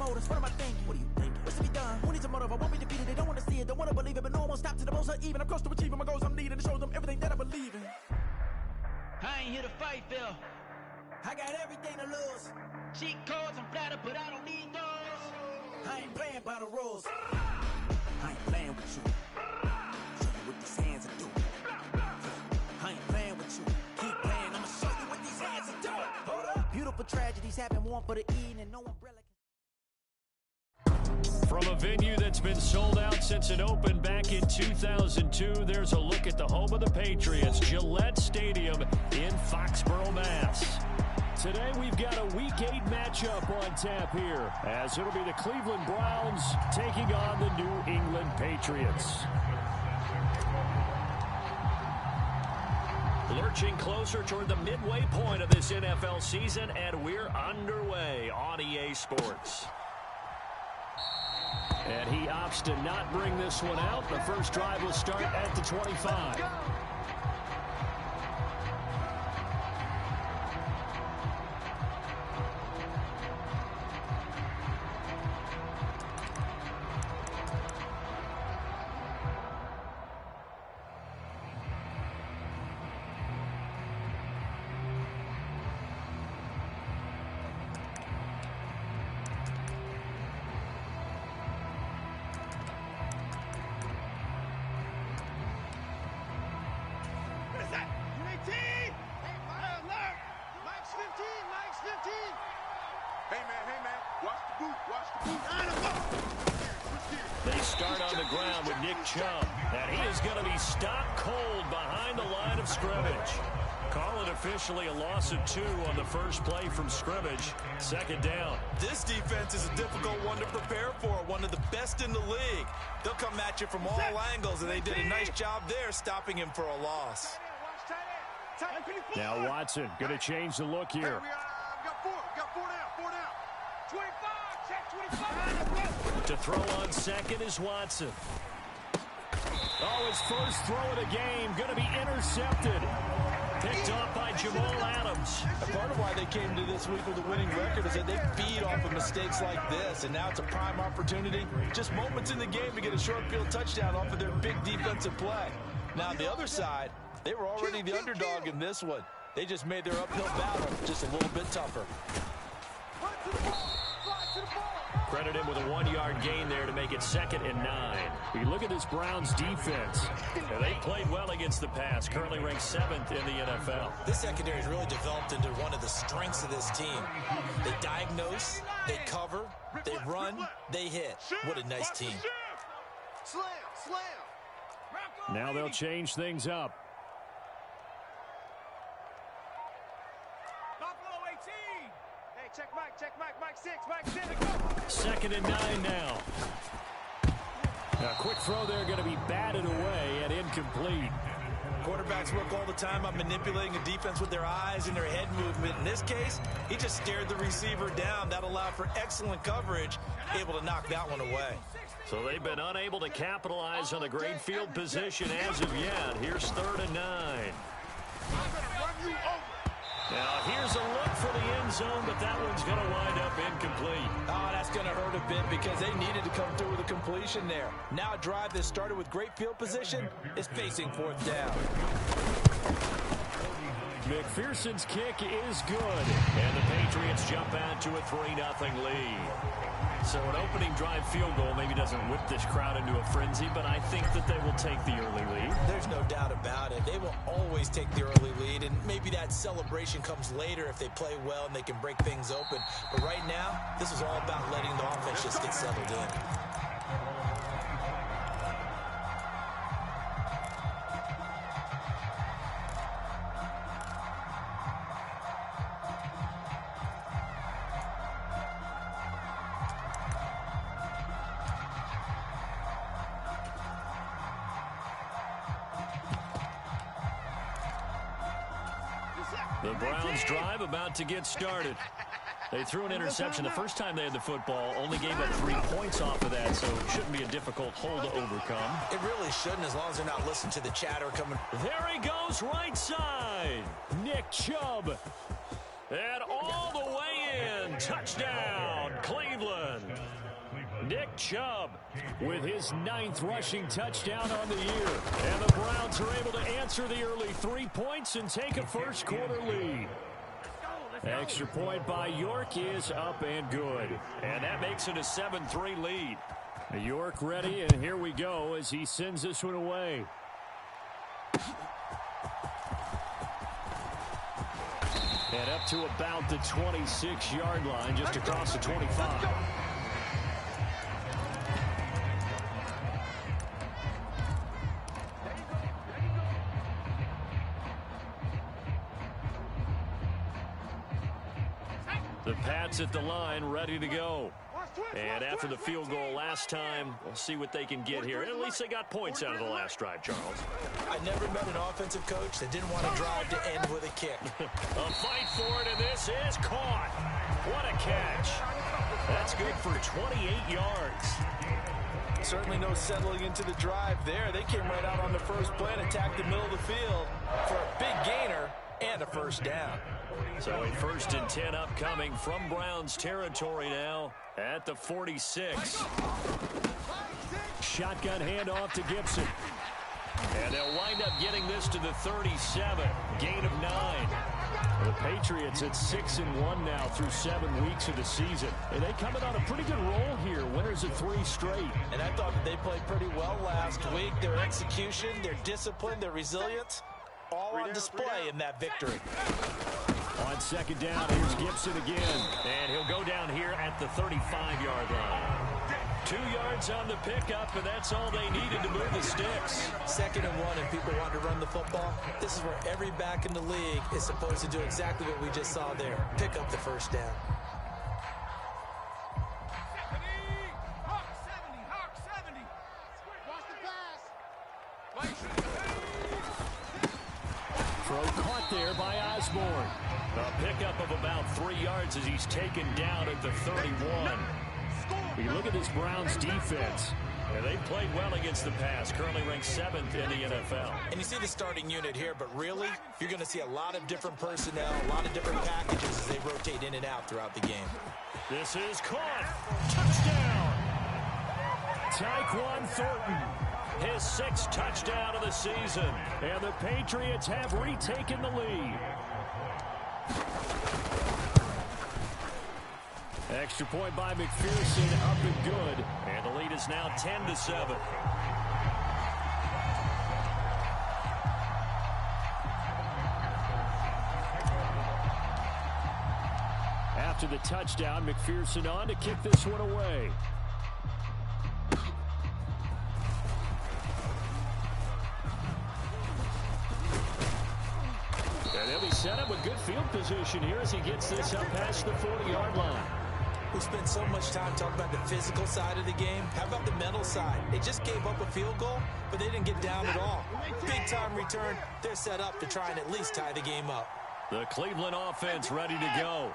know, that's what am I thinking? What are you thinking? What's to be done? Who needs a motive? I won't be defeated. They don't want to see it, don't want to believe it, but no one won't stop to the most even. I'm close to achieving my goals. I'm needing to show them everything that I believe in. I ain't here to fight, Phil. I got everything to lose. Cheat codes, I'm flattered, but I don't need those. I ain't playing by the rules. I ain't playing with you. Show you what these hands are doing. I ain't playing with you. Keep playing, I'ma show you what these hands are doing. Hold up. Beautiful tragedies happen, one for the Eden, and no umbrella can... From a venue that's been sold out since it opened back in 2002, there's a look at the home of the Patriots, Gillette Stadium in Foxborough, Mass. Today we've got a Week 8 matchup on tap here, as it'll be the Cleveland Browns taking on the New England Patriots. Lurching closer toward the midway point of this NFL season, and we're underway on EA Sports. And he opts to not bring this one out. The first drive will start at the 25. They start on the ground with Nick Chubb, and he is going to be stopped cold behind the line of scrimmage. Call it officially a loss of 2 on the first play from scrimmage. Second down. This defense is a difficult one to prepare for, one of the best in the league. They'll come at you from all angles, and they did a nice job there stopping him for a loss. Now Watson going to change the look here. Got four down. 25, check 25. To throw on second is Watson. Oh, his first throw of the game going to be intercepted. Picked off by Jamal Adams. And part of why they came to this week with a winning record is that they feed off of mistakes like this, and now it's a prime opportunity. Just moments in the game to get a short field touchdown off of their big defensive play. Now, on the other side, they were already the underdog in this one. They just made their uphill battle just a little bit tougher. Credit him with a 1-yard gain there to make it 2nd and 9. You look at this Browns defense. They played well against the pass, currently ranked 7th in the NFL. This secondary has really developed into one of the strengths of this team. They diagnose, they cover, they run, they hit. What a nice team. Slam. Now they'll change things up. Buffalo 18. Hey, check Mike 6. 2nd and 9 now. A quick throw there going to be batted away and incomplete. Quarterbacks work all the time on manipulating a defense with their eyes and their head movement. In this case, he just stared the receiver down. That allowed for excellent coverage, able to knock that one away. So they've been unable to capitalize on a great field position as of yet. Here's 3rd and 9. Now here's a look for the end zone, but that one's going to wind up incomplete. Oh, that's going to hurt a bit because they needed to come through with a completion there. Now a drive that started with great field position is facing 4th down. McPherson's kick is good, and the Patriots jump out to a 3-0 lead. So an opening drive field goal maybe doesn't whip this crowd into a frenzy, but I think that they will take the early lead. There's no doubt about it. They will always take the early lead, and maybe that celebration comes later if they play well and they can break things open. But right now, this is all about letting the offense just get settled in. The Browns drive about to get started. They threw an interception the first time they had the football, only gave up 3 points off of that, so it shouldn't be a difficult hole to overcome. It really shouldn't, as long as they're not listening to the chatter coming. There he goes, right side. Nick Chubb. And all the way in. Touchdown, Cleveland. Chubb with his 9th rushing touchdown on the year. And the Browns are able to answer the early 3 points and take a first quarter lead. Extra point by York is up and good. And that makes it a 7-3 lead. York ready, and here we go as he sends this one away. And up to about the 26-yard line, just across the 25. The Pats at the line, ready to go. And after the field goal last time, we'll see what they can get here. And at least they got points out of the last drive, Charles. I never met an offensive coach that didn't want to drive to end with a kick. A fight for it, and this is caught. What a catch. That's good for 28 yards. Certainly no settling into the drive there. They came right out on the first play and attacked the middle of the field for a big gainer and a first down. So a 1st and 10 upcoming from Browns territory now at the 46. Shotgun handoff to Gibson. And they'll wind up getting this to the 37. Gain of 9. The Patriots at 6-1 now through 7 weeks of the season. And they coming on a pretty good roll here. Winners of 3 straight. And I thought that they played pretty well last week. Their execution, their discipline, their resilience, all on display in that victory. On 2nd down, here's Gibson again. And he'll go down here at the 35-yard line. 2 yards on the pickup, and that's all they needed to move the sticks. 2nd and 1, and people want to run the football. This is where every back in the league is supposed to do exactly what we just saw there. Pick up the first down. Throw caught there by Osborne. A pickup of about 3 yards as he's taken down at the 31. You look at this Browns defense. And they've played well against the pass, currently ranked 7th in the NFL. And you see the starting unit here, but really, you're going to see a lot of different personnel, a lot of different packages as they rotate in and out throughout the game. This is caught. Touchdown. Tyquan Thornton. His 6th touchdown of the season. And the Patriots have retaken the lead. Extra point by McPherson, up and good. And the lead is now 10-7. After the touchdown, McPherson on to kick this one away. And they'll be set up with good field position here as he gets this up past the 40-yard line. We spent so much time talking about the physical side of the game. How about the mental side? They just gave up a field goal, but they didn't get down at all. Big time return. They're set up to try and at least tie the game up. The Cleveland offense ready to go.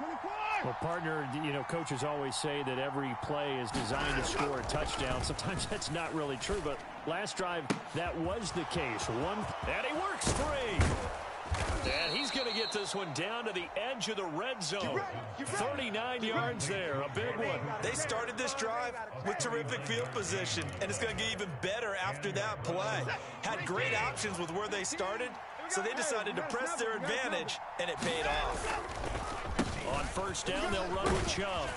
Well, partner, coaches always say that every play is designed to score a touchdown. Sometimes that's not really true, but last drive, that was the case. And he works free. And he's going to get this one down to the edge of the red zone. 39 yards there, a big one. They started this drive with terrific field position, and it's going to get even better after that play. Had great options with where they started, so they decided to press their advantage, and it paid off. On 1st down, they'll run with Chubb.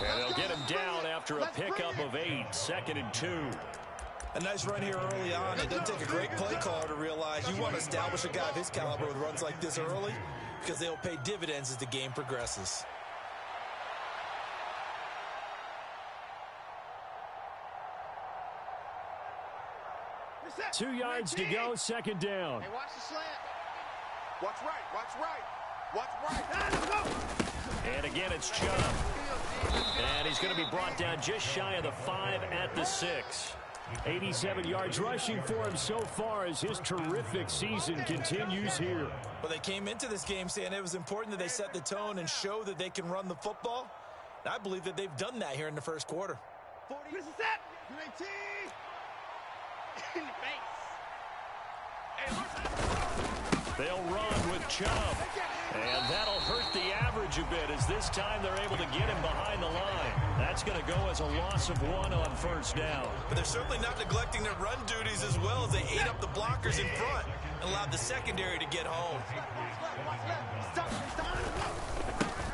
And they'll get him down after a pickup of 8, 2nd and 2. A nice run here early on. It doesn't take a great play caller to realize you want to establish a guy of his caliber with runs like this early because they'll pay dividends as the game progresses. Two yards to go, 2nd down. Hey, watch the slant. Watch right, watch right. Watch right. And again, it's Chubb. And he's going to be brought down just shy of the 5 at the 6. 87 yards rushing for him so far as his terrific season continues here. Well, they came into this game saying it was important that they set the tone and show that they can run the football. And I believe that they've done that here in the first quarter. 40. This is set. 19. In the face. They'll run with Chubb. And that'll hurt the average a bit as this time they're able to get him behind the line. That's going to go as a loss of 1 on first down. But they're certainly not neglecting their run duties as well as they ate up the blockers in front and allowed the secondary to get home.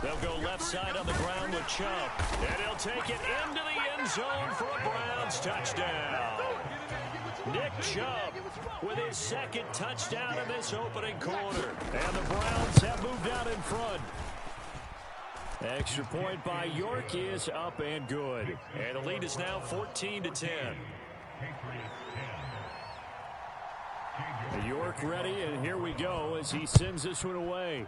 They'll go left side on the ground with Chubb. And he'll take it into the end zone for a Browns touchdown. Nick Chubb with his second touchdown in this opening quarter. And the Browns have moved out in front. Extra point by York is up and good. And the lead is now 14-10. York ready, and here we go as he sends this one away.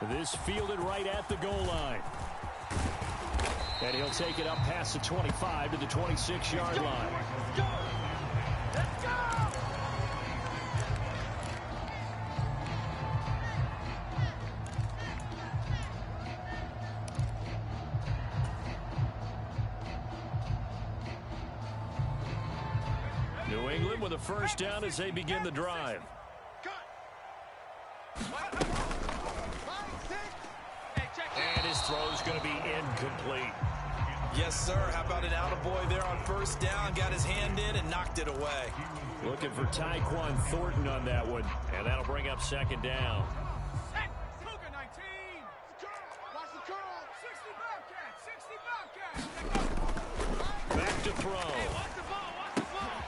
This fielded right at the goal line. And he'll take it up past the 25 to the 26-yard line. Let's go! New England with a first down as they begin the drive. And his throw's going to be incomplete. Yes, sir. How about an attaboy there on first down? Got his hand in and knocked it away. Looking for Tyquan Thornton on that one. And that'll bring up second down. Cougar 19. Watch the curl. 60 Bobcats. Back to throw. Watch the ball. Watch the ball.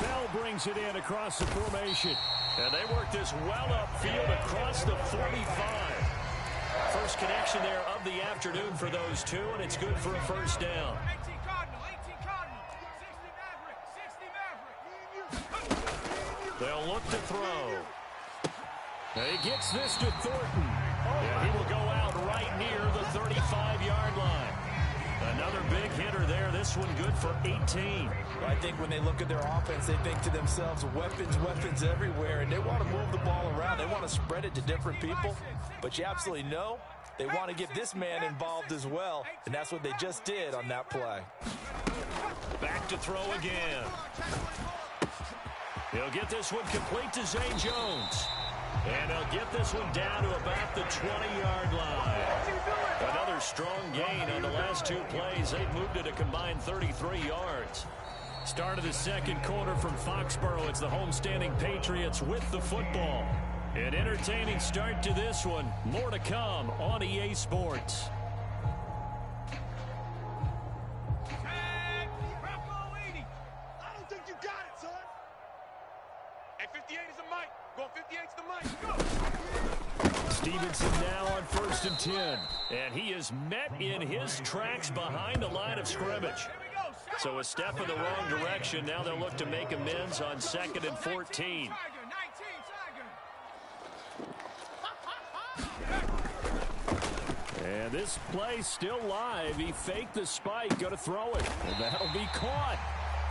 Bell brings it in across the formation. And they work this well upfield across the 45. First connection there of the afternoon for those two, and it's good for a first down. 18 Cardinal. 18 Cardinal. 60 Maverick. 60 Maverick. They'll look to throw. And he gets this to Thornton. And he will go out right near the 35-yard line. Another big hitter there. This one good for 18. I think when they look at their offense, they think to themselves, weapons everywhere, and they want to move the ball around. They want to spread it to different people. But you absolutely know they want to get this man involved as well, and that's what they just did on that play. Back to throw again. He'll get this one complete to Zay Jones. And he'll get this one down to about the 20-yard line. Another strong gain on the last two plays. They've moved it a combined 33 yards. Start of the second quarter from Foxborough. It's the homestanding Patriots with the football. An entertaining start to this one. More to come on EA Sports. Tag. Bronco 80. I don't think you got it, son. Hey, 58 is the mic. Going 58's the mic. Go. Stevenson now on 1st and 10. And he is met in his tracks behind the line of scrimmage. So a step in the wrong direction. Now they'll look to make amends on 2nd and 14. And this play still live. He faked the spike, going to throw it. And that'll be caught.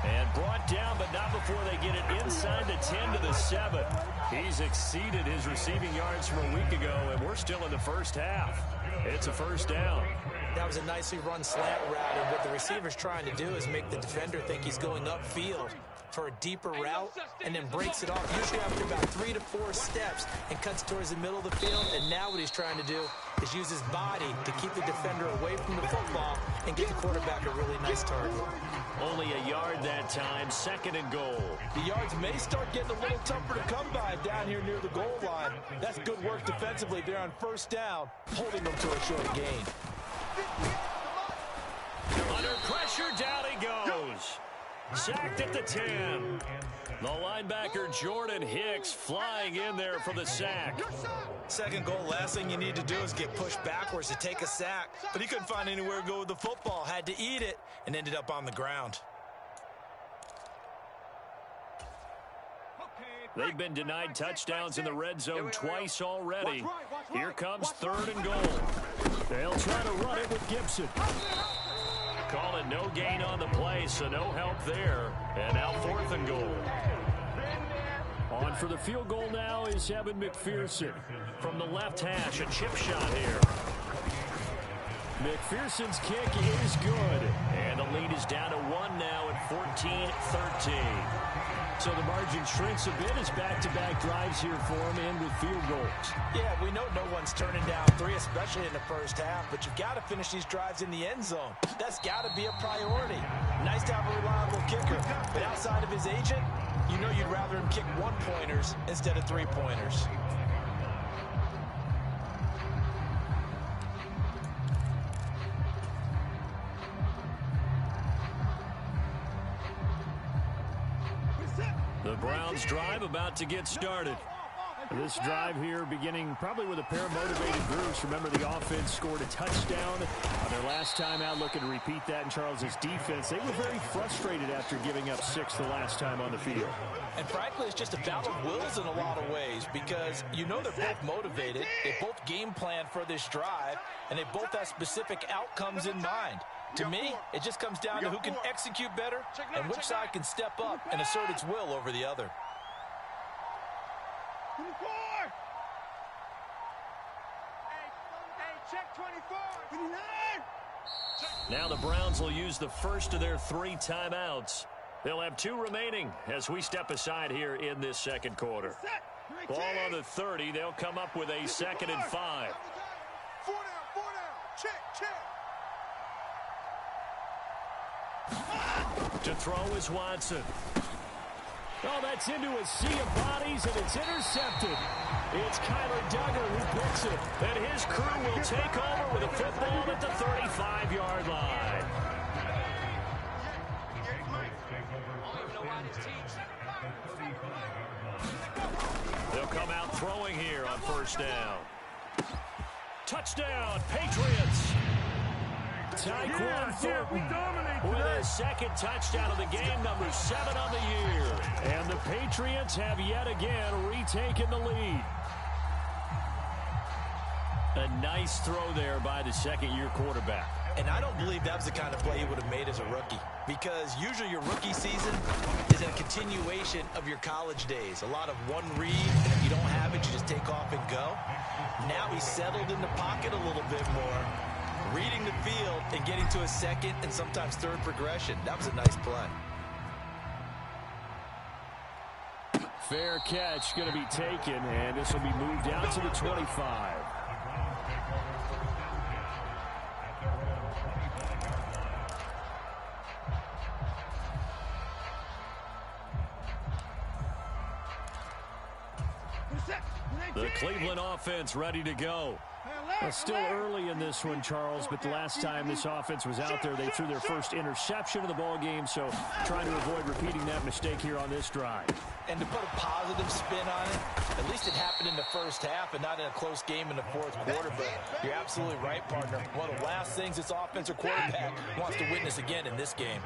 And brought down, but not before they get it inside the 10 to the 7. He's exceeded his receiving yards from a week ago, and we're still in the first half. It's a first down. That was a nicely run slant route, and what the receiver's trying to do is make the defender think he's going upfield for a deeper route, and then breaks it off, usually after about 3 to 4 steps, and cuts towards the middle of the field. And now what he's trying to do is use his body to keep the defender away from the football and get the quarterback a really nice target. Only a yard that time, 2nd and goal. The yards may start getting a little tougher to come by down here near the goal line. That's good work defensively there on first down, holding them to a short gain. Under pressure, down he goes. Sacked at the 10. The linebacker Jordan Hicks flying in there for the sack. Second goal, last thing you need to do is get pushed backwards to take a sack. But he couldn't find anywhere to go with the football, had to eat it, and ended up on the ground. They've been denied touchdowns in the red zone twice already. Here comes 3rd and goal. They'll try to run it with Gibson. Call it no gain on the play, so no help there. And now 4th and goal. On for the field goal now is Evan McPherson. From the left hash, a chip shot here. McPherson's kick is good. And the lead is down to 1 now at 14-13. So the margin shrinks a bit as back-to-back drives here for him and with field goals. Yeah, we know no one's turning down 3, especially in the first half, but you've got to finish these drives in the end zone. That's got to be a priority. Nice to have a reliable kicker, but outside of his agent, you know you'd rather him kick 1-pointers instead of 3-pointers. The Browns drive about to get started. This drive here beginning probably with a pair of motivated groups. Remember, the offense scored a touchdown on their last time out, looking to repeat that in Charles's defense. They were very frustrated after giving up 6 the last time on the field. And frankly, it's just a battle of wills in a lot of ways because you know they're both motivated. They both game plan for this drive, and they both have specific outcomes in mind. To me, it just comes down to who can execute better and which side can step up and assert its will over the other. Now the Browns will use the first of their 3 timeouts. They'll have 2 remaining as we step aside here in this second quarter. Ball on the 30. They'll come up with a 2nd and 5. 4 down. Check. To throw is Watson. Oh, that's into a sea of bodies, and it's intercepted. It's Kyler Duggar who picks it. And his crew will take over with a football at the 35-yard line. They'll come out throwing here on first down. Touchdown, Patriots. Tyquan Thornton with his 2nd touchdown of the game, number 7 on the year. And the Patriots have yet again retaken the lead. A nice throw there by the second-year quarterback. And I don't believe that was the kind of play he would have made as a rookie, because usually your rookie season is a continuation of your college days. A lot of one read, and if you don't have it, you just take off and go. Now he's settled in the pocket a little bit more, reading the field and getting to a 2nd and sometimes 3rd progression. That was a nice play. Fair catch going to be taken, and this will be moved out to the 25. The Cleveland offense ready to go. Well, still early in this one, Charles, but the last time this offense was out there, they threw their first interception of the ball game, so trying to avoid repeating that mistake here on this drive. And to put a positive spin on it, at least it happened in the first half and not in a close game in the 4th quarter, but you're absolutely right, partner. One of the last things this offensive quarterback wants to witness again in this game.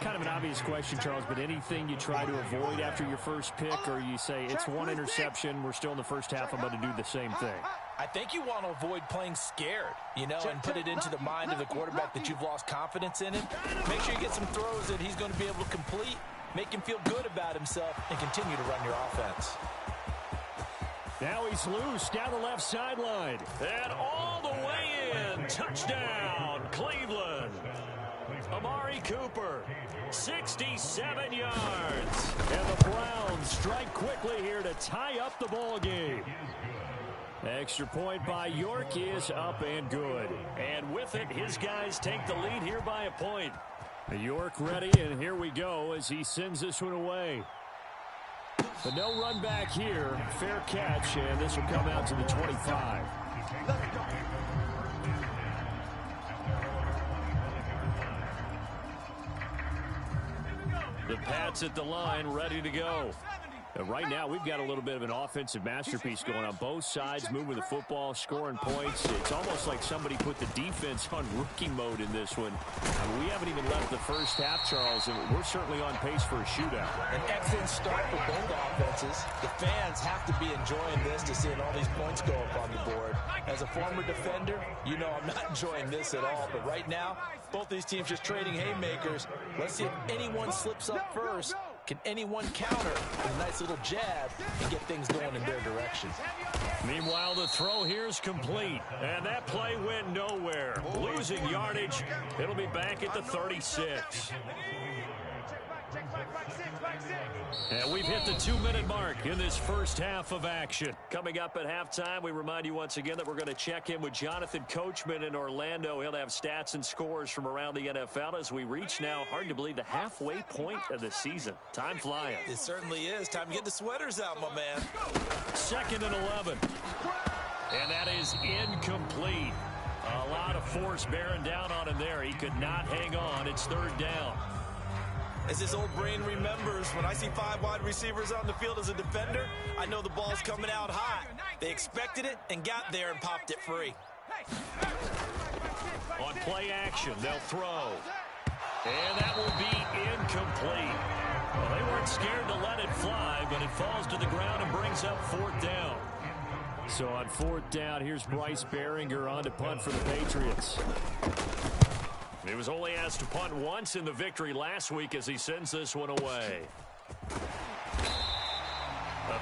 Kind of an obvious question, Charles, but anything you try to avoid after your first pick, or you say it's 1 interception, we're still in the first half, I'm going to do the same thing? I think you want to avoid playing scared, and put it into the mind of the quarterback that you've lost confidence in him. Make sure you get some throws that he's going to be able to complete, make him feel good about himself, and continue to run your offense. Now he's loose down the left sideline. And all the way in. Touchdown, Cleveland. Amari Cooper, 67 yards. And the Browns strike quickly here to tie up the ball game. Extra point by York is up and good. And with it, his guys take the lead here by a point. York ready, and here we go as he sends this one away. But no run back here. Fair catch, and this will come out to the 25. The Pats at the line, ready to go. Right now, we've got a little bit of an offensive masterpiece going on. Both sides moving the football, scoring points. It's almost like somebody put the defense on rookie mode in this one. I mean, we haven't even left the first half, Charles, and we're certainly on pace for a shootout. An excellent start for both offenses. The fans have to be enjoying this to seeing all these points go up on the board. As a former defender, you know I'm not enjoying this at all. But right now, both these teams just trading haymakers. Let's see if anyone slips up first Can anyone counter with a nice little jab and get things going in their direction? Meanwhile, the throw here is complete, and that play went nowhere. Losing yardage. It'll be back at the 36. And we've hit the 2-minute mark in this first half of action. Coming up at halftime, we remind you once again that we're going to check in with Jonathan Coachman in Orlando. He'll have stats and scores from around the NFL as we reach now, hard to believe, the halfway point of the season. Time flying. It certainly is. Time to get the sweaters out, my man. 2nd and 11. And that is incomplete. A lot of force bearing down on him there. He could not hang on. It's 3rd down. As his old brain remembers, when I see 5 wide receivers on the field as a defender, I know the ball's coming out hot. They expected it and got there and popped it free. On play action, they'll throw. And that will be incomplete. Well, they weren't scared to let it fly, but it falls to the ground and brings up 4th down. So on 4th down, here's Bryce Behringer on to punt for the Patriots. He was only asked to punt once in the victory last week as he sends this one away.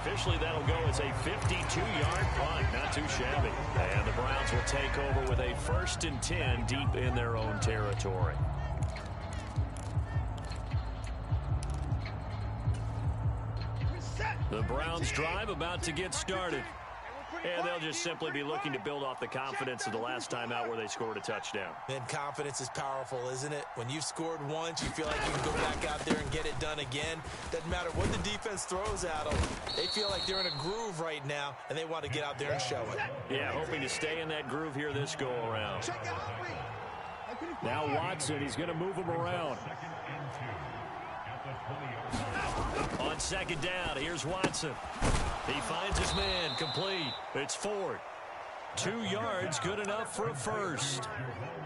Officially, that'll go as a 52-yard punt. Not too shabby. And the Browns will take over with a 1st and 10 deep in their own territory. The Browns drive about to get started. And they'll just simply be looking to build off the confidence of the last time out where they scored a touchdown. And confidence is powerful, isn't it? When you've scored once, you feel like you can go back out there and get it done again. Doesn't matter what the defense throws at them. They feel like they're in a groove right now, and they want to get out there and show it. Yeah, hoping to stay in that groove here this go-around. Now Watson, he's going to move him around. On 2nd down, here's Watson. He finds his man, complete. It's Ford. 2 yards, good enough for a first.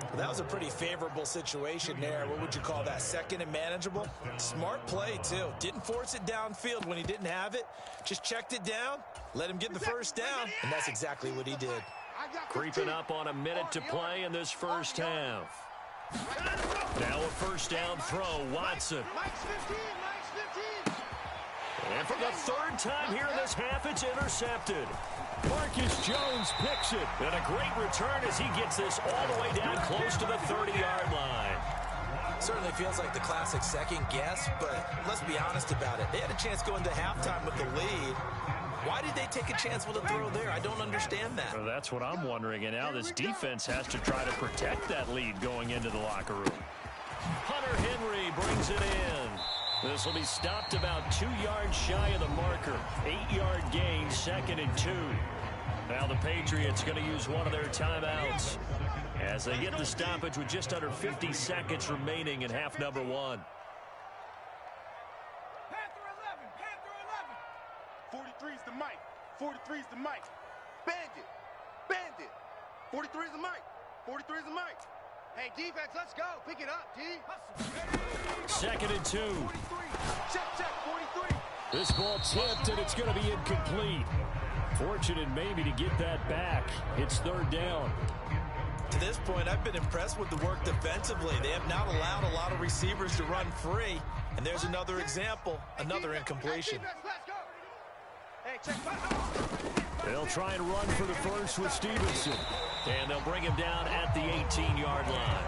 Well, that was a pretty favorable situation there. What would you call that? 2nd and manageable? Smart play, too. Didn't force it downfield when he didn't have it. Just checked it down, let him get the first down, and that's exactly what he did. Creeping up on a minute to play in this first half. Now a 1st down throw, Watson. And for the 3rd time here in this half, it's intercepted. Marcus Jones picks it. And a great return as he gets this all the way down close to the 30-yard line. Certainly feels like the classic second guess, but let's be honest about it. They had a chance going to halftime with the lead. Why did they take a chance with a throw there? I don't understand that. Well, that's what I'm wondering. And now this defense has to try to protect that lead going into the locker room. Hunter Henry brings it in. This will be stopped about 2 yards shy of the marker. 8-yard gain, 2nd and 2. Now the Patriots going to use one of their timeouts as they get the stoppage with just under 50 seconds remaining in half number 1. Panther 11. 43's the mic. 43's the mic. Bandit. Bandit. 43's the mic. 43's the mic. Hey, defense, let's go. Pick it up, D. 2nd and 2. 43. Check, 43. This ball tipped, and it's going to be incomplete. Fortunate maybe to get that back. It's 3rd down. To this point, I've been impressed with the work defensively. They have not allowed a lot of receivers to run free. And there's another example, another incompletion. Hey, check. They'll try and run for the first with Stevenson. And they'll bring him down at the 18-yard line.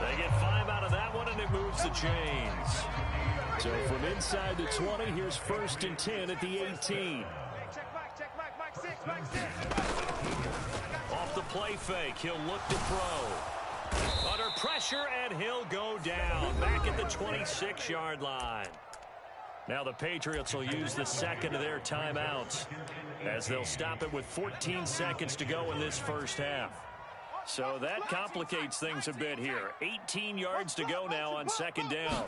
They get 5 out of that one, and it moves the chains. So from inside the 20, here's 1st and 10 at the 18. Off the play fake, he'll look to throw. Under pressure, and he'll go down. Back at the 26-yard line. Now the Patriots will use the 2nd of their timeouts as they'll stop it with 14 seconds to go in this first half. So that complicates things a bit here. 18 yards to go now on 2nd down.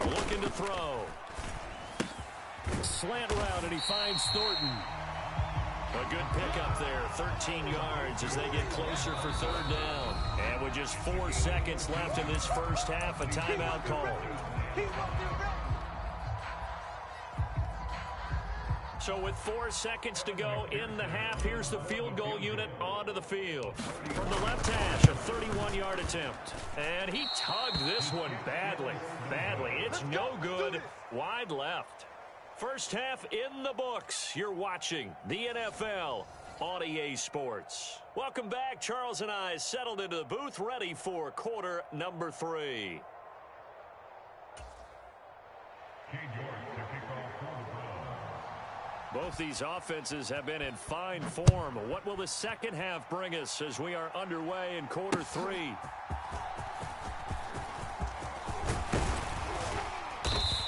Looking to throw. Slant route, and he finds Thornton. A good pickup there, 13 yards as they get closer for 3rd down. And with just 4 seconds left in this first half, a timeout call. So with 4 seconds to go in the half, here's the field goal unit onto the field. From the left hash, a 31-yard attempt. And he tugged this one badly. It's no good. Wide left. First half in the books. You're watching the NFL on EA Sports. Welcome back. Charles and I settled into the booth, ready for quarter number 3. Both these offenses have been in fine form. What will the second half bring us as we are underway in quarter 3?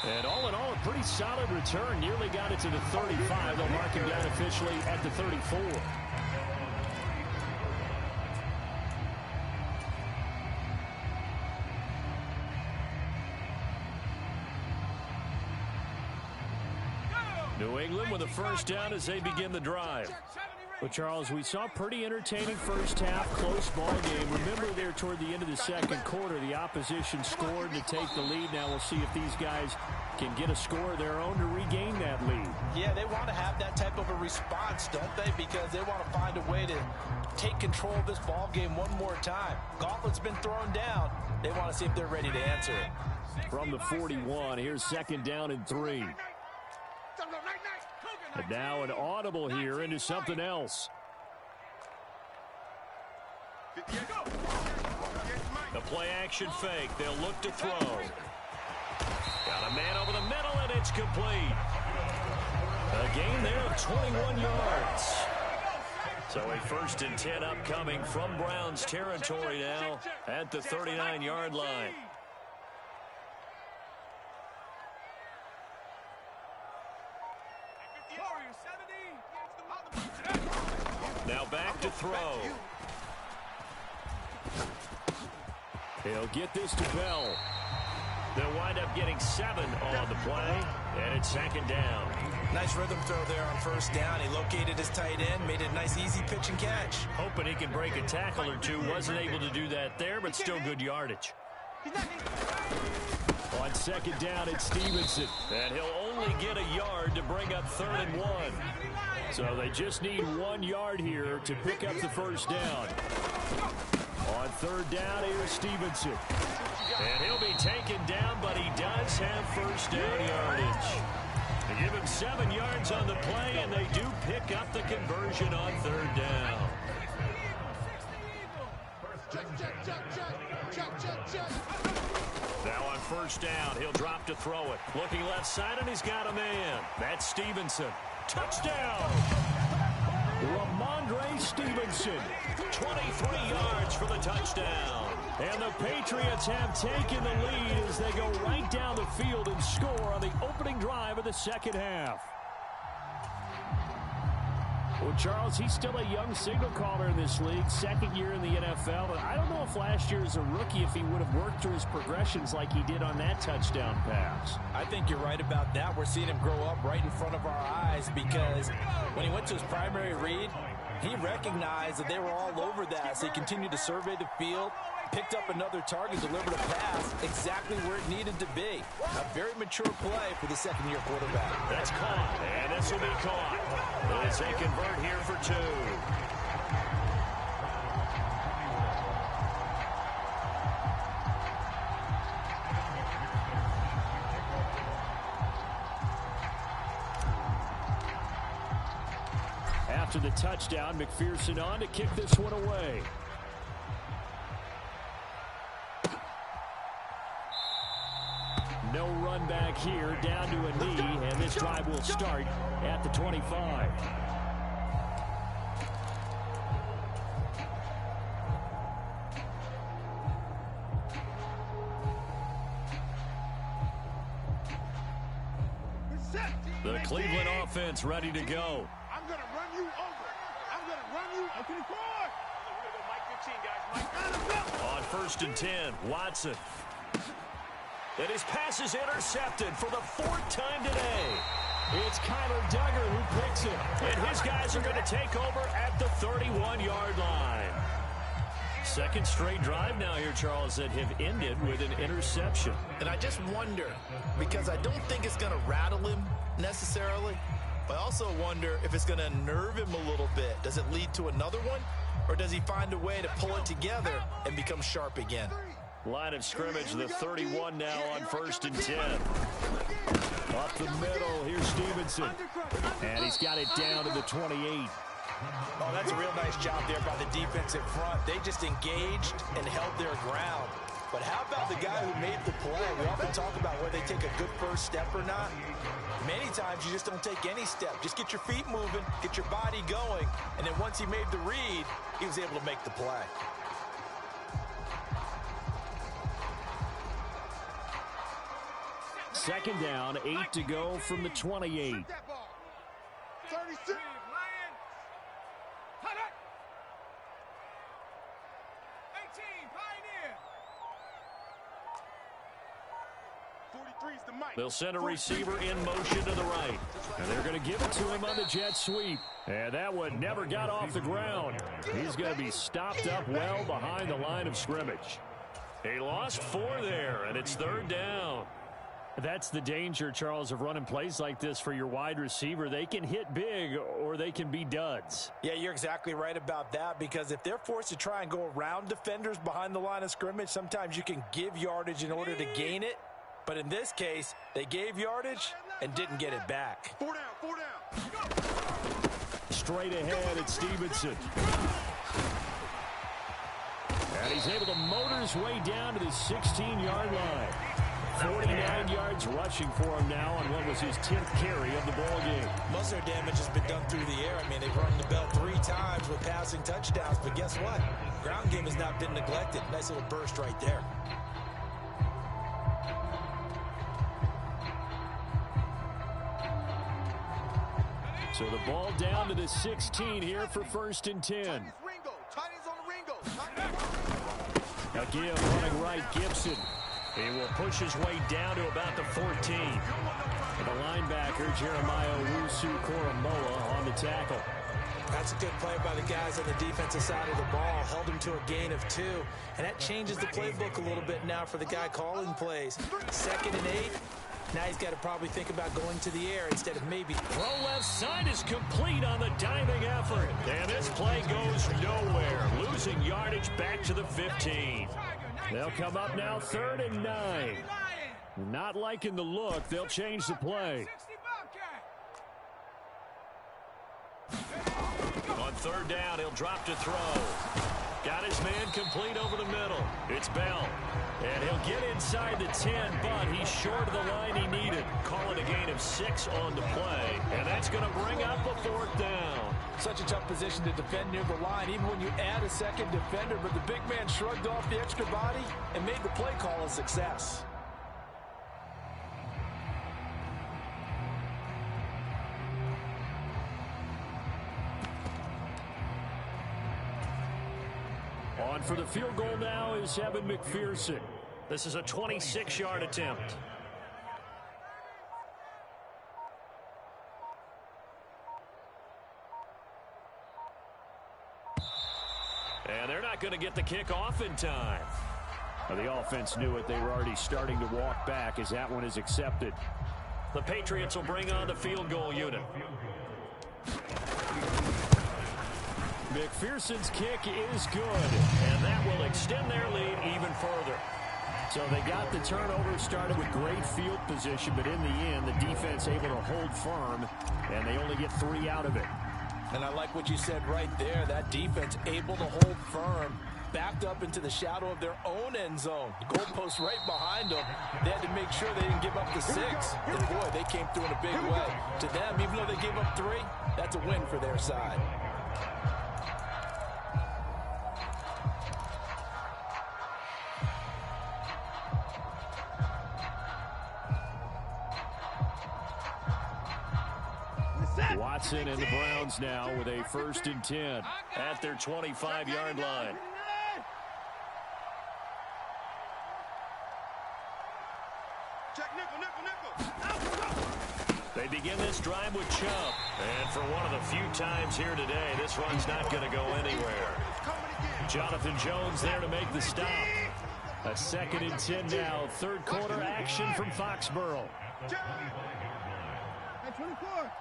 And all in all, a pretty solid return. Nearly got it to the 35. They'll mark him down officially at the 34. New England with a first down as they begin the drive. Well, Charles, we saw a pretty entertaining first half, close ball game. Remember there toward the end of the second quarter, the opposition scored to take the lead. Now we'll see if these guys can get a score of their own to regain that lead. Yeah, they want to have that type of a response, don't they? Because they want to find a way to take control of this ball game one more time. Gauntlet's been thrown down. They want to see if they're ready to answer it. From the 41, here's second down and 3. And now an audible here into something else. The play action fake. They'll look to throw. Got a man over the middle, and it's complete. A gain there of 21 yards. So a 1st and 10 upcoming from Browns territory now at the 39-yard line. Now back to throw. He'll get this to Bell. They'll wind up getting 7 on the play, and it's second down. Nice rhythm throw there on first down. He located his tight end, made it a nice, easy pitch and catch. Hoping he can break a tackle or two. Wasn't able to do that there, but still good yardage. On second down, it's Stevenson. And he'll only get a yard to bring up 3rd and 1. So they just need 1 yard here to pick up the first down. On 3rd down, here's Stevenson. And he'll be taken down, but he does have first down yardage. They give him 7 yards on the play, and they do pick up the conversion on 3rd down. Now on first down, he'll drop to throw it. Looking left side, and he's got a man. That's Stevenson. Touchdown! Ramondre Stevenson, 23 yards for the touchdown. And the Patriots have taken the lead as they go right down the field and score on the opening drive of the second half. Well, Charles, he's still a young signal caller in this league, 2nd year in the NFL. But I don't know if last year as a rookie, if he would have worked through his progressions like he did on that touchdown pass. I think you're right about that. We're seeing him grow up right in front of our eyes because when he went to his primary read, he recognized that they were all over that. So he continued to survey the field, picked up another target, delivered a pass exactly where it needed to be. A very mature play for the 2nd-year quarterback. That's caught, and this will be caught as they convert here for 2. After the touchdown, McPherson on to kick this one away. No run back here, down to a knee, and this drive will start at the 25. The Cleveland offense ready to go. I'm going to run you over. I'm going to run you up to the court. We're going to go Mike 15, guys. Mike, on 1st and 10, Watson. And his pass is intercepted for the 4th time today. It's Kyler Duggar who picks it. And his guys are going to take over at the 31-yard line. 2nd straight drive now here, Charles, that have ended with an interception. And I just wonder, because I don't think it's going to rattle him necessarily, I also wonder if it's going to unnerve him a little bit. Does it lead to another one? Or does he find a way to pull it together and become sharp again? Line of scrimmage, the 31 now on 1st and 10. Up the middle, here's Stevenson. And he's got it down to the 28. Oh, that's a real nice job there by the defense in front. They just engaged and held their ground. But how about the guy who made the play? We often talk about whether they take a good first step or not. Many times you just don't take any step. Just get your feet moving, get your body going, and then once he made the read, he was able to make the play. Second down, 8 to go from the 28. 36. 43's the mic. They'll send a receiver in motion to the right. And they're going to give it to him on the jet sweep. And that one never got off the ground. He's going to be stopped up well behind the line of scrimmage. He lost 4 there, and it's 3rd down. That's the danger, Charles, of running plays like this for your wide receiver. They can hit big or they can be duds. Yeah, you're exactly right about that, because if they're forced to try and go around defenders behind the line of scrimmage, sometimes you can give yardage in order to gain it. But in this case, they gave yardage and didn't get it back. 4 down, 4 down. Straight ahead, it's Stevenson. And he's able to motor his way down to the 16-yard line. 49 yards rushing for him now on what was his 10th carry of the ball game. Most of their damage has been done through the air. I mean, they've rung the bell 3 times with passing touchdowns. But guess what? Ground game has not been neglected. Nice little burst right there. So the ball down to the 16 here for 1st and 10. Ringo. Titans on the Ringo. Again, running right, Gibson. He will push his way down to about the 14. The linebacker, Jeremiah Owusu-Koramoah, on the tackle. That's a good play by the guys on the defensive side of the ball. Held him to a gain of 2. And that changes the playbook a little bit now for the guy calling plays. 2nd and 8. Now he's got to probably think about going to the air instead of maybe. Throw left side is complete on the diving effort. And this play goes nowhere. Losing yardage back to the 15. They'll come up now 3rd and 9. Not liking the look. They'll change the play. On 3rd down, he'll drop to throw. Got his man complete over the middle. It's Bell. And he'll get inside the 10, but he's short of the line he needed. Calling a gain of 6 on the play. And that's going to bring up a 4th down. Such a tough position to defend near the line, even when you add a second defender. But the big man shrugged off the extra body and made the play call a success. On for the field goal now is Evan McPherson. This is a 26-yard attempt. And they're not going to get the kick off in time. Well, the offense knew it. They were already starting to walk back as that one is accepted. The Patriots will bring on the field goal unit. McPherson's kick is good, and that will extend their lead even further. So they got the turnover started with great field position, but in the end, the defense able to hold firm, and they only get 3 out of it. And I like what you said right there. That defense able to hold firm, backed up into the shadow of their own end zone. The goalpost right behind them. They had to make sure they didn't give up the 6. And boy, they came through in a big way. To them, even though they gave up 3, that's a win for their side. Watson and the Browns now with a 1st and 10 at their 25-yard line. Check nickel. They begin this drive with Chubb. And for one of the few times here today, this run's not going to go anywhere. Jonathan Jones there to make the stop. A 2nd and 10 now. 3rd quarter action from Foxborough. Hey, 24.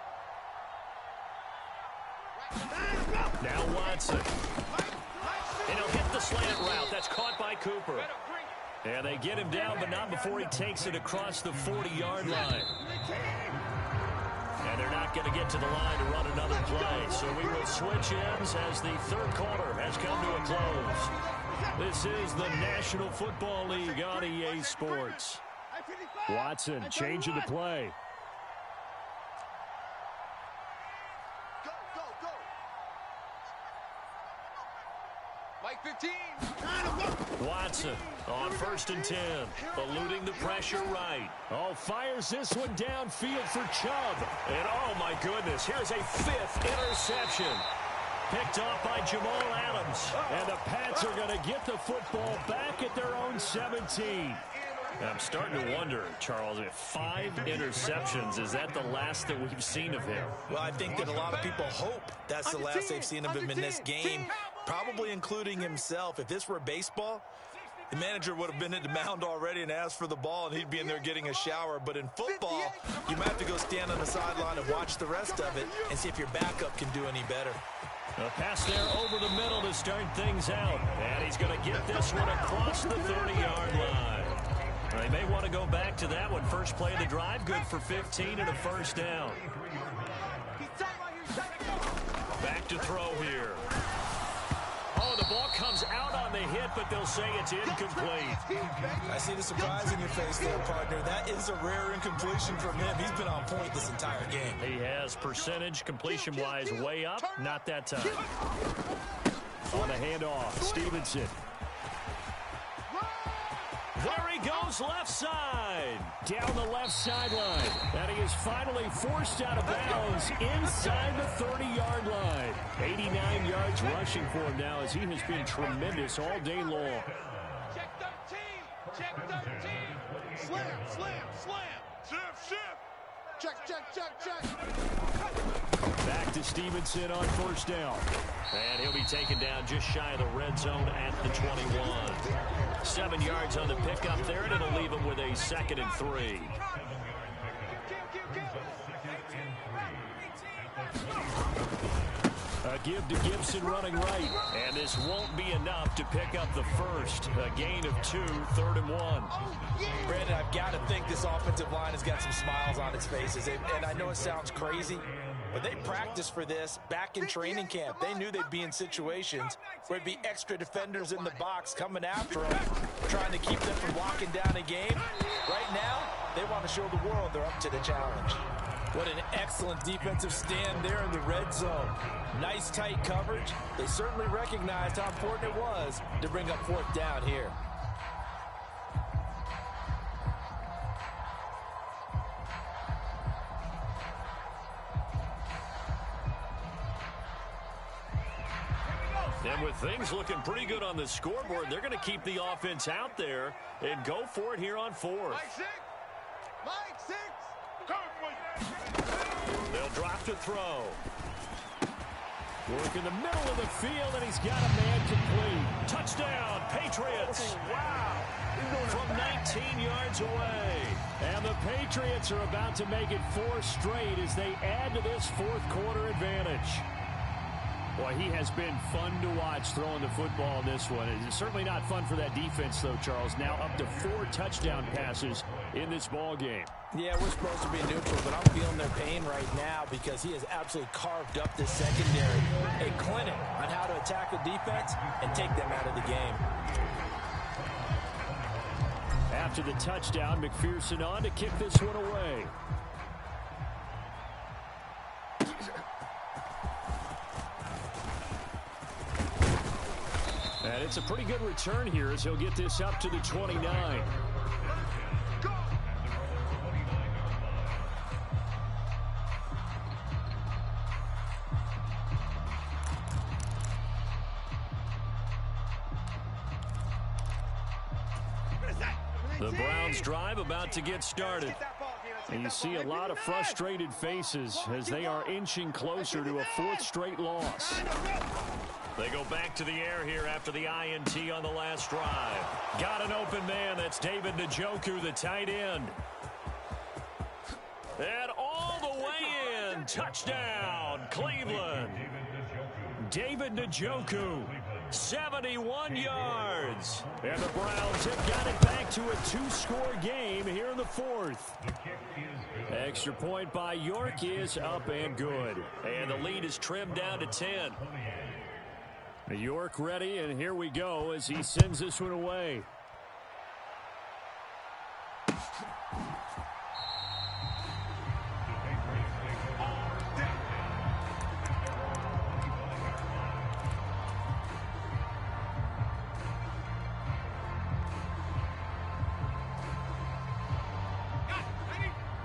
Now Watson. And he'll hit the slant route. That's caught by Cooper. And they get him down, but not before he takes it across the 40-yard line. And they're not going to get to the line to run another play. So we will switch ends as the third quarter has come to a close. This is the National Football League on EA Sports. Watson changing the play. Go. Mike 15. Watson on 1st and 10, eluding the pressure right. Oh, fires this one downfield for Chubb. And oh my goodness, here's a 5th interception. Picked off by Jamal Adams. And the Pats are going to get the football back at their own 17. I'm starting to wonder, Charles, if 5 interceptions, is that the last that we've seen of him? Well, I think that a lot of people hope that's the last they've seen of him in this game, probably including himself. If this were baseball, the manager would have been at the mound already and asked for the ball, and he'd be in there getting a shower. But in football, you might have to go stand on the sideline and watch the rest of it and see if your backup can do any better. A pass there over the middle to start things out. And he's going to get this one across the 30-yard line. They may want to go back to that one. First play of the drive, good for 15 and a first down. Back to throw here. Oh, the ball comes out on the hit, but they'll say it's incomplete. I see the surprise in your face there, partner. That is a rare incompletion from him. He's been on point this entire game. He has percentage completion-wise way up. Not that time. On the handoff, Stevenson. There he goes, left side. Down the left sideline. And he is finally forced out of bounds inside the 30-yard line. 89 yards rushing for him now as he has been tremendous all day long. Check 13. Check 13. Slam. Shift. Check. Back to Stevenson on first down. And he'll be taken down just shy of the red zone at the 21. 7 yards on the pickup there, and it'll leave him with a 2nd and 3. A give to Gibson running right. And this won't be enough to pick up the first. A gain of 2, 3rd and 1. Brandon, I've got to think this offensive line has got some smiles on its faces. And I know it sounds crazy, but they practiced for this back in training camp. They knew they'd be in situations where there'd be extra defenders in the box coming after them, trying to keep them from locking down a game. Right now, they want to show the world they're up to the challenge. What an excellent defensive stand there in the red zone. Nice tight coverage. They certainly recognized how important it was to bring up 4th down here. And with things looking pretty good on the scoreboard, they're going to keep the offense out there and go for it here on 4th. Mike 6. They'll drop to throw. Work in the middle of the field, and he's got a man complete. Touchdown, Patriots. Wow. From 19 yards away. And the Patriots are about to make it 4 straight as they add to this 4th quarter advantage. Boy, he has been fun to watch throwing the football in this one. It's certainly not fun for that defense, though, Charles. Now up to 4 touchdown passes in this ball game. Yeah, we're supposed to be neutral, but I'm feeling their pain right now because he has absolutely carved up this secondary. A clinic on how to attack the defense and take them out of the game. After the touchdown, McPherson on to kick this one away. And it's a pretty good return here as he'll get this up to the 29. The Browns drive about to get started. And you see a lot of frustrated faces as they are inching closer to a 4th straight loss. They go back to the air here after the INT on the last drive. Got an open man. That's David Njoku, the tight end. And all the way in. Touchdown, Cleveland. David Njoku, 71 yards. And the Browns have got it back to a two-score game here in the fourth. Extra point by York is up and good. And the lead is trimmed down to 10. York ready, and here we go as he sends this one away.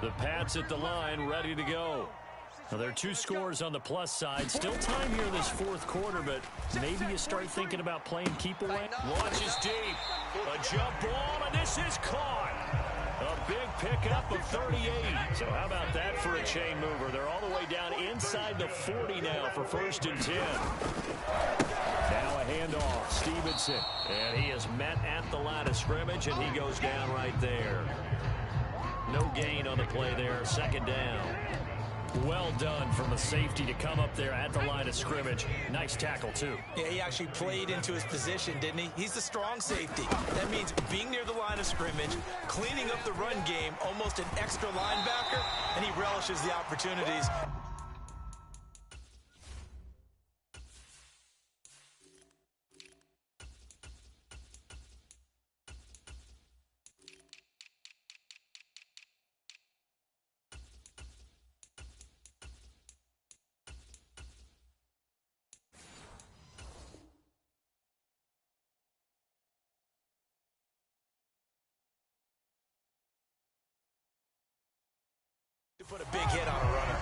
The Pats at the line, ready to go. Now, there are two scores on the plus side. Still time here in this fourth quarter, but maybe you start thinking about playing keep away. Launches deep. A jump ball, and this is caught. A big pickup of 38. So how about that for a chain mover? They're all the way down inside the 40 now for 1st and 10. Now a handoff. Stevenson. And he is met at the line of scrimmage, and he goes down right there. No gain on the play there. 2nd down. Well done from the safety to come up there at the line of scrimmage. Nice tackle, too. Yeah, he actually played into his position, didn't he? He's the strong safety. That means being near the line of scrimmage, cleaning up the run game, almost an extra linebacker, and he relishes the opportunities. Put a big hit on a runner.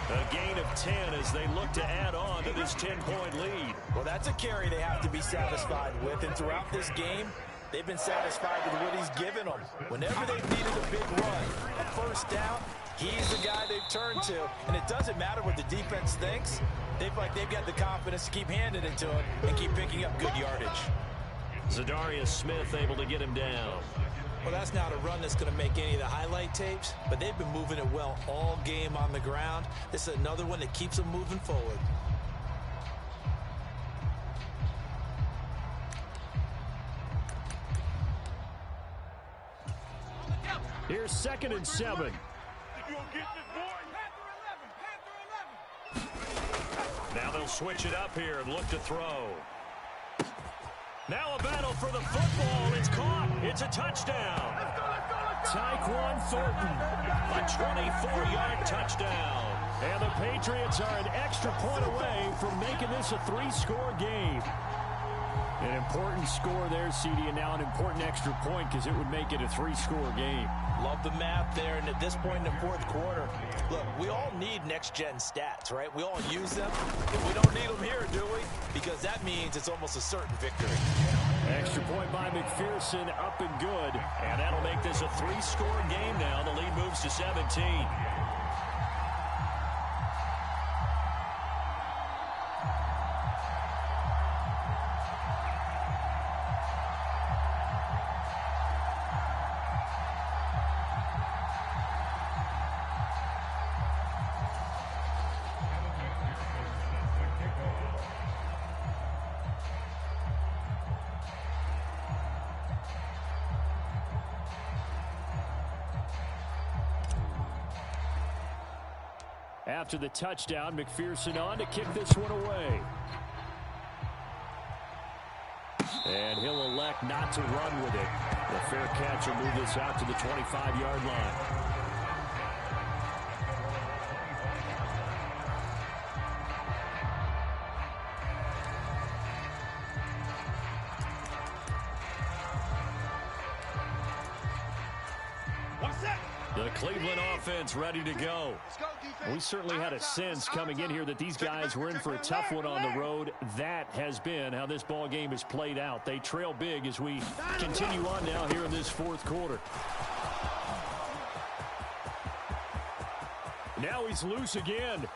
A gain of 10 as they look to add on to this 10-point lead. Well, that's a carry they have to be satisfied with, and throughout this game, they've been satisfied with what he's given them. Whenever they've needed a big run, a first down, he's the guy they've turned to, and it doesn't matter what the defense thinks. They've got the confidence to keep handing it to him and keep picking up good yardage. Zadarius Smith able to get him down. Well, that's not a run that's going to make any of the highlight tapes, but they've been moving it well all game on the ground. This is another one that keeps them moving forward. Here's 2nd and 7. Now they'll switch it up here and look to throw. Now a battle for the football. It's caught. It's a touchdown. Tyquan Thornton, a 24-yard touchdown. And the Patriots are an extra point away from making this a 3-score game. An important score there, CD, and now an important extra point because it would make it a 3-score game. Love the math there, and at this point in the fourth quarter, look, we all need next-gen stats, right? We all use them. If we don't need them here, do we? Because that means it's almost a certain victory. Extra point by McPherson, up and good. And that'll make this a 3-score game now. The lead moves to 17. After the touchdown, McPherson on to kick this one away. And he'll elect not to run with it. The fair catch will move this out to the 25-yard line. The Cleveland offense ready to go. We certainly had a sense coming in here that these guys were in for a tough one on the road. That has been how this ball game has played out. They trail big as we continue on now here in this fourth quarter. Now he's loose again.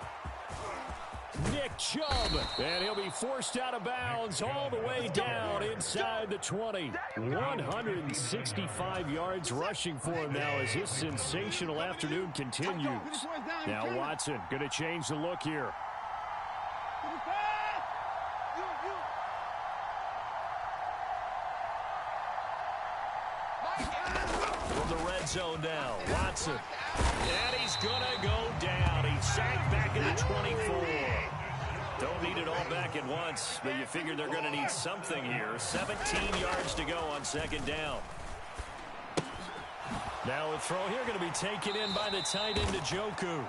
Nick Chubb, and he'll be forced out of bounds all the way down inside the 20. 165 yards rushing for him now as this sensational afternoon continues. Now Watson going to change the look here. the red zone now. Watson. And he's going to go down. He's sacked back into 24. Don't need it all back at once, but you figure they're going to need something here. 17 yards to go on second down. Now a throw here going to be taken in by the tight end, Njoku.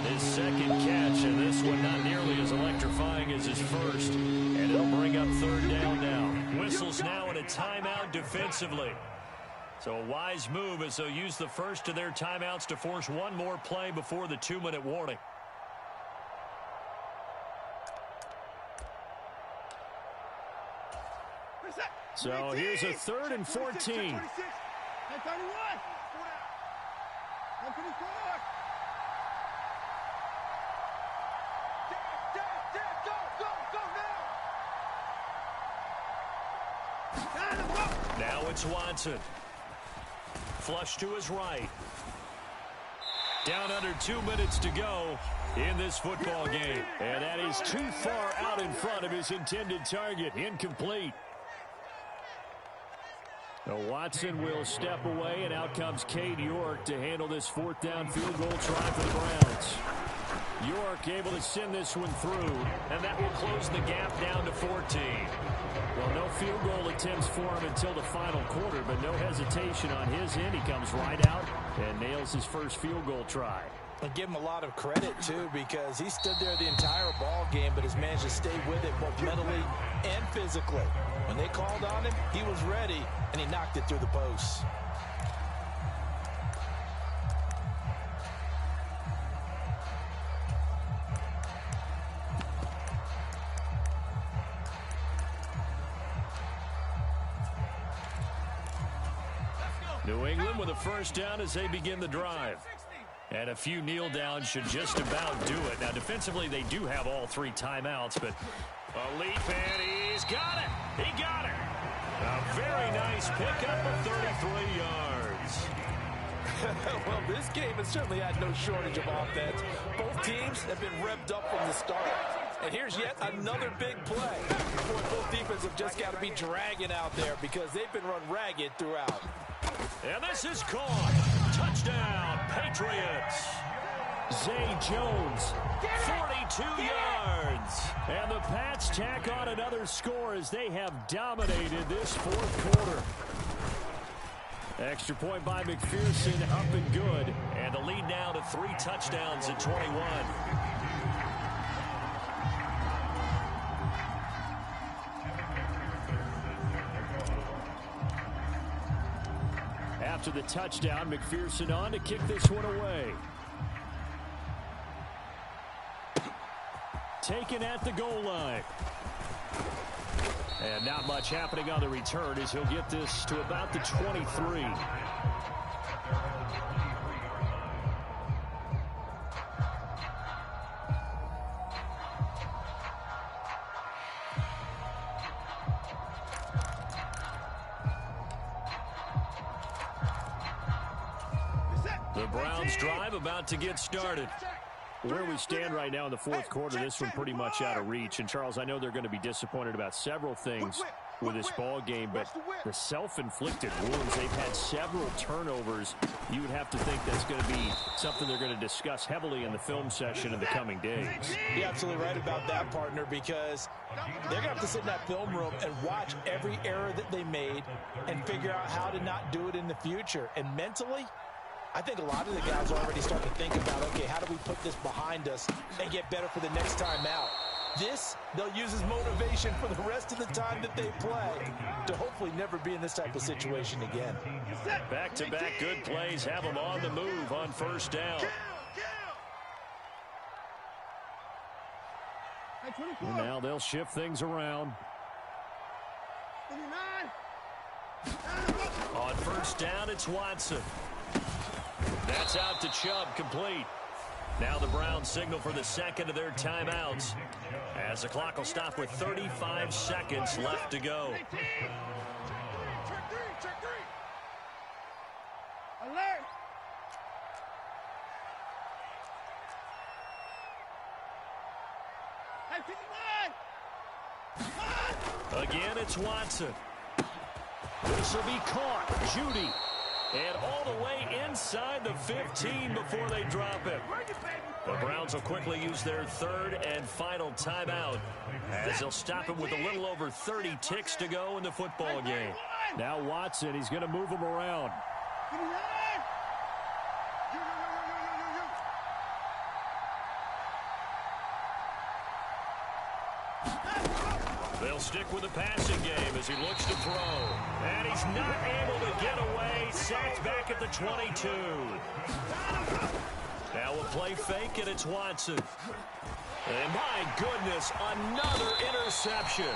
His second catch, and this one not nearly as electrifying as his first. And it'll bring up third down now. Whistles now and a timeout defensively. So a wise move as they'll use the first of their timeouts to force one more play before the 2-minute warning. So here's a 3rd and 14. Now it's Watson. Flush to his right. Down under 2 minutes to go in this football game. And that is too far out in front of his intended target. Incomplete. Now Watson will step away, and out comes Cade York to handle this 4th down field goal try for the Browns. York able to send this one through, and that will close the gap down to 14. Well, no field goal attempts for him until the final quarter, but no hesitation on his end. He comes right out and nails his first field goal try. And give him a lot of credit, too, because he stood there the entire ball game, but has managed to stay with it both mentally and physically. When they called on him, he was ready, and he knocked it through the posts. New England with a first down as they begin the drive. And a few kneel downs should just about do it. Now, defensively, they do have all 3 timeouts, but a leap, and he's got it. He got it. A very nice pickup of 33 yards. Well, this game has certainly had no shortage of offense. Both teams have been revved up from the start. And here's yet another big play. Boy, both defenses have just got to be dragging out there because they've been run ragged throughout. And this is caught. Touchdown, Patriots. Zay Jones, 42 yards. And the Pats tack on another score as they have dominated this 4th quarter. Extra point by McPherson, up and good. And the lead now to 3 touchdowns at 21. After the touchdown, McPherson on to kick this one away. Taken at the goal line. And not much happening on the return as he'll get this to about the 23. The Browns drive about to get started. Where we stand right now in the 4th quarter, this one pretty much out of reach. And, Charles, I know they're going to be disappointed about several things with this ball game, but the self-inflicted wounds, they've had several turnovers. You would have to think that's going to be something they're going to discuss heavily in the film session in the coming days. You're absolutely right about that, partner, because they're going to have to sit in that film room and watch every error that they made and figure out how to not do it in the future. And mentally, I think a lot of the guys are already starting to think about, okay, how do we put this behind us and get better for the next time out? This, they'll use as motivation for the rest of the time that they play to hopefully never be in this type of situation again. Back-to-back good plays have them on the move on first down. And now they'll shift things around. On first down, it's Watson. That's out to Chubb, complete. Now the Browns signal for the second of their timeouts as the clock will stop with 35 seconds left to go. Alert! Again, it's Watson. This will be caught. Judy. And all the way inside the 15 before they drop it. The Browns will quickly use their third and final timeout as they'll stop it with a little over 30 ticks to go in the football game. Now Watson, he's going to move him around. They'll stick with the passing game as he looks to throw. And he's not able to get away. Sacked back at the 22. Now a play fake, and it's Watson. And my goodness, another interception.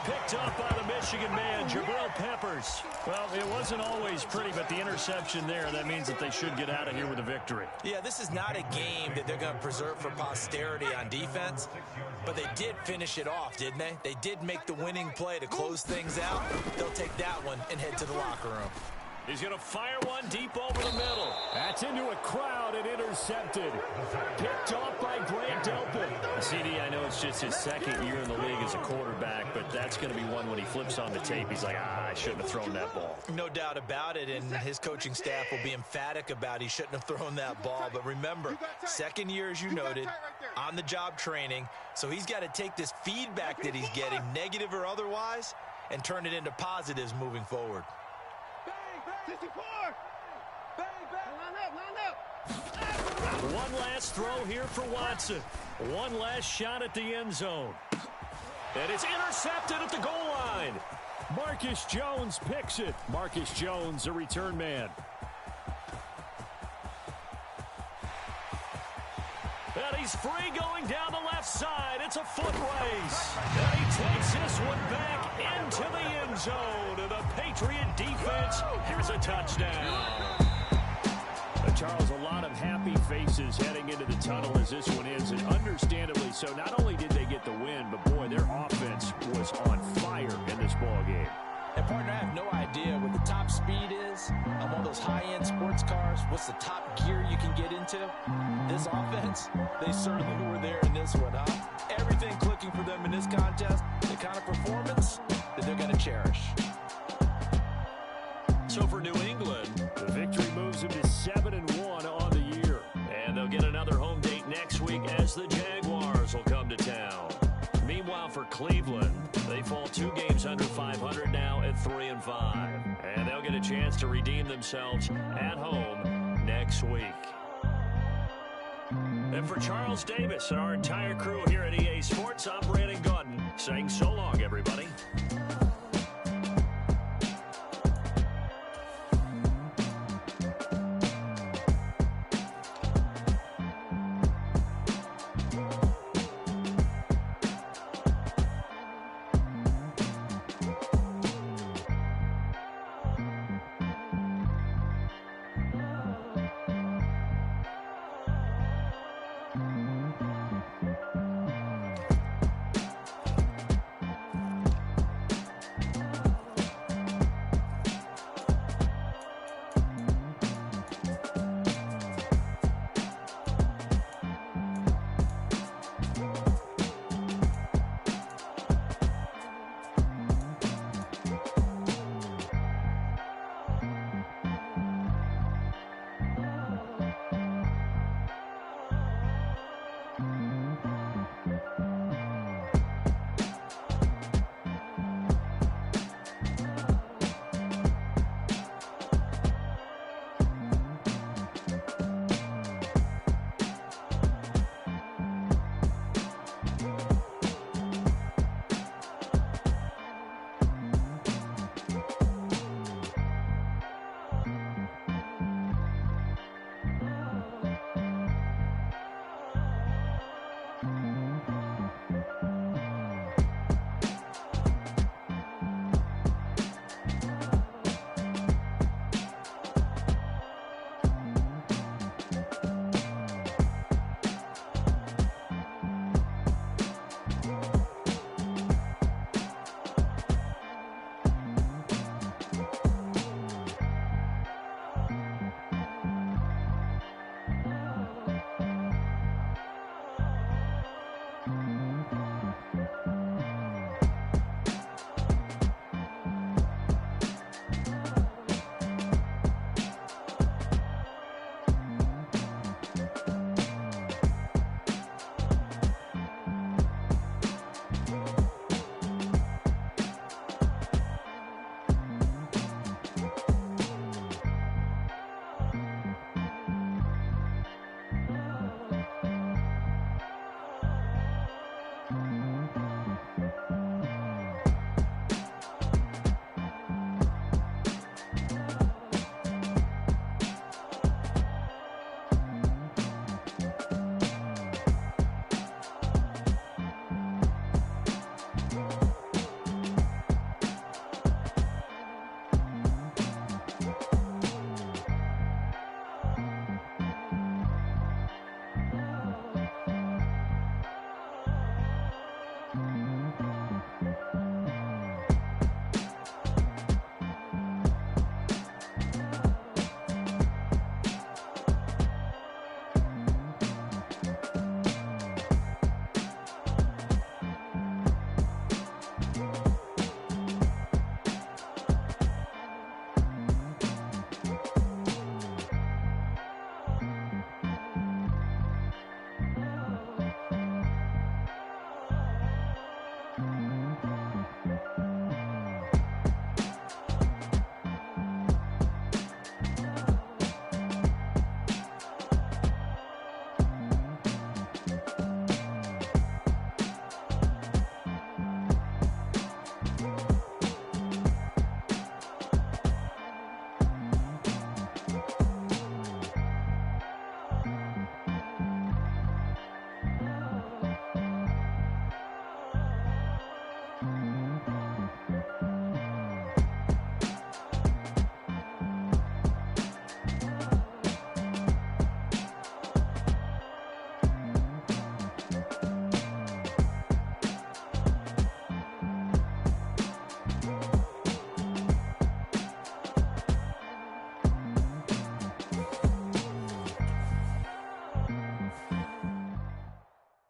Picked up by the Michigan man, Jabril Peppers. Well, it wasn't always pretty, but the interception there, that means that they should get out of here with a victory. Yeah, this is not a game that they're going to preserve for posterity on defense, but they did finish it off, didn't they? They did make the winning play to close things out. They'll take that one and head to the locker room. He's going to fire one deep over the middle. That's into a crowd and intercepted. Picked off by Grant Delpit. CD, I know it's just his second year in the league as a quarterback, but that's going to be one when he flips on the tape. He's like, I shouldn't have thrown that ball. No doubt about it, and his coaching staff will be emphatic about he shouldn't have thrown that ball. But remember, second year, as you noted, on-the-job training, so he's got to take this feedback that he's getting, negative or otherwise, and turn it into positives moving forward. 64! Line up! One last throw here for Watson. One last shot at the end zone. And it's intercepted at the goal line. Marcus Jones picks it. Marcus Jones, a return man. And he's free going down the left side. It's a foot race. And he takes this one back into the end zone. And the Patriot defense has a touchdown. Charles, a lot of happy faces heading into the tunnel as this one ends, and understandably so. Not only did they get the win, but boy, their offense was on fire in this ball game. And partner, I have no idea what the top speed is on one of those high-end sports cars. What's the top gear you can get into? This offense, they certainly were there in this one, huh? Everything clicking for them in this contest, the kind of performance that they're going to cherish. So for New England, the victory moves them to 7-1 on the year. And they'll get another home date next week as the Jaguars will come to town. Meanwhile, for Cleveland, they fall 2 games under 500 now at 3-5. And they'll get a chance to redeem themselves at home next week. And for Charles Davis and our entire crew here at EA Sports, I'm Brandon Gautin saying so long.